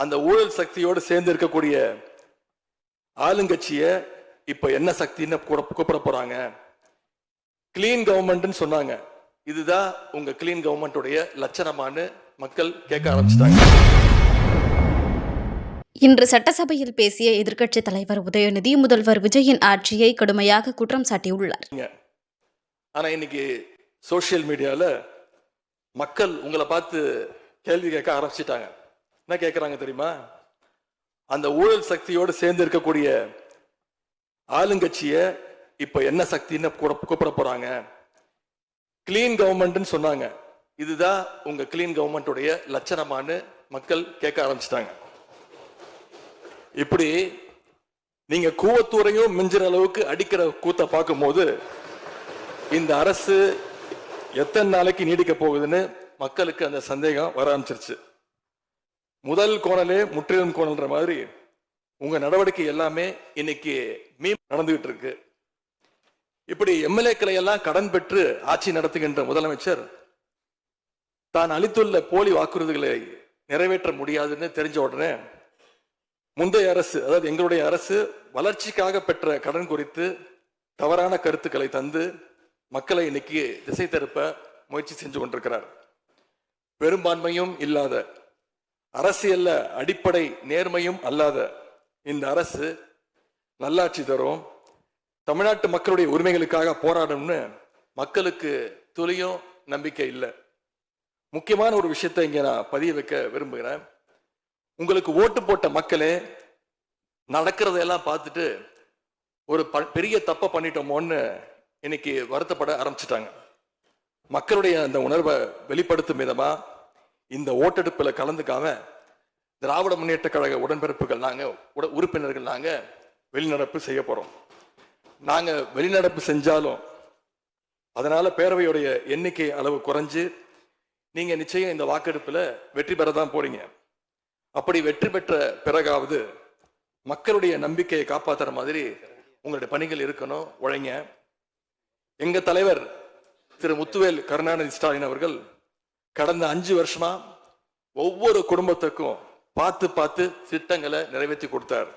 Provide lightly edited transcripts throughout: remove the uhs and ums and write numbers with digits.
அந்த ஊழல் சக்தியோடு சேர்ந்து இருக்கக்கூடிய ஆளுங்கட்சிய இப்ப என்ன சக்தின்னு கூப்பிட போறாங்க. கிளீன் கவர்மெண்ட் சொன்னாங்க. இதுதான் உங்க கிளீன் கவர்மெண்டுடைய லட்சணமானு மக்கள் கேட்க ஆரம்பிச்சிட்டாங்க. இன்று சட்டசபையில் பேசிய எதிர்க்கட்சித் தலைவர் உதயநிதி முதல்வர் விஜயின் ஆட்சியை கடுமையாக குற்றம் சாட்டியுள்ளார். ஆனா இன்னைக்கு சோசியல் மீடியால மக்கள் உங்களை பார்த்து கேள்வி கேட்க ஆரம்பிச்சிட்டாங்க. என்ன கேட்கறாங்க தெரியுமா? அந்த ஊழல் சக்தியோடு சேர்ந்து இருக்கக்கூடிய ஆளுங்கட்சிய இப்ப என்ன சக்தின்னு கூப்பிட போறாங்க. கிளீன் கவர்மெண்ட் சொன்னாங்க. இதுதான் உங்க கிளீன் கவர்மெண்டுடைய லட்சணமானு மக்கள் கேட்க ஆரம்பிச்சிட்டாங்க. இப்படி நீங்க கூவத்தூரையும் மிஞ்சிற அளவுக்கு அடிக்கிற கூத்த பார்க்கும் போது இந்த அரசு எத்தனை நாளைக்கு நீடிக்க போகுதுன்னு மக்களுக்கு அந்த சந்தேகம் வர ஆரம்பிச்சிருச்சு. முதல் கோணலே முற்றிலும் கோணல்ன்ற மாதிரி உங்க நடவடிக்கை எல்லாமே இன்னைக்கு நடந்துகிட்டு இருக்கு. இப்படி எம்எல்ஏக்களை எல்லாம் கடன் பெற்று ஆட்சி நடத்துகின்ற முதலமைச்சர் தான் அளித்துள்ள போலி வாக்குறுதிகளை நிறைவேற்ற முடியாதுன்னு தெரிஞ்ச உடனே முந்தைய அரசு, அதாவது எங்களுடைய அரசு வளர்ச்சிக்காக பெற்ற கடன் குறித்து தவறான கருத்துக்களை தந்து மக்களை இன்னைக்கு திசை திருப்ப முயற்சி செஞ்சு கொண்டிருக்கிறார். பெரும்பான்மையும் இல்லாத, அரசியல்ல அடிப்படை நேர்மையும் அல்லாத இந்த அரசு நல்லாட்சி தரும், தமிழ்நாட்டு மக்களுடைய உரிமைகளுக்காக போராடும்னு மக்களுக்கு துளியும் நம்பிக்கை இல்லை. முக்கியமான ஒரு விஷயத்தை இங்க நான் பதிய வைக்க விரும்புகிறேன். உங்களுக்கு ஓட்டு போட்ட மக்களே நடக்கிறதெல்லாம் பார்த்துட்டு ஒரு பெரிய தப்பை பண்ணிட்டோமோன்னு இன்னைக்கு வருத்தப்பட ஆரம்பிச்சிட்டாங்க. மக்களுடைய அந்த உணர்வை வெளிப்படுத்தும் விதமா இந்த ஓட்டெடுப்புல கலந்துக்காம திராவிட முன்னேற்ற கழக உடன்பிறப்புகள் நாங்க உறுப்பினர்கள் நாங்க வெளிநடப்பு செய்ய போறோம். நாங்க வெளிநடப்பு செஞ்சாலும் அதனால பேரவையுடைய எண்ணிக்கை அளவு குறைஞ்சு நீங்க நிச்சயம் இந்த வாக்கெடுப்புல வெற்றி பெறதான் போறீங்க. அப்படி வெற்றி பெற்ற பிறகாவது மக்களுடைய நம்பிக்கையை காப்பாற்றுற மாதிரி உங்களுடைய பணிகள் இருக்கணும், உழைங்க. எங்க தலைவர் திரு முத்துவேல் கருணாநிதி ஸ்டாலின் அவர்கள் கடந்த 5 வருஷமா ஒவ்வொரு குடும்பத்துக்கும் பார்த்து பார்த்து திட்டங்களை நிறைவேற்றி கொடுத்தார்.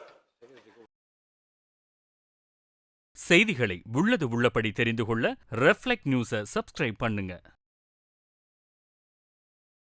செய்திகளை உள்ளது உள்ளபடி தெரிந்து கொள்ள ரெஃப்ளெக்ட் நியூஸை சப்ஸ்கிரைப் பண்ணுங்க.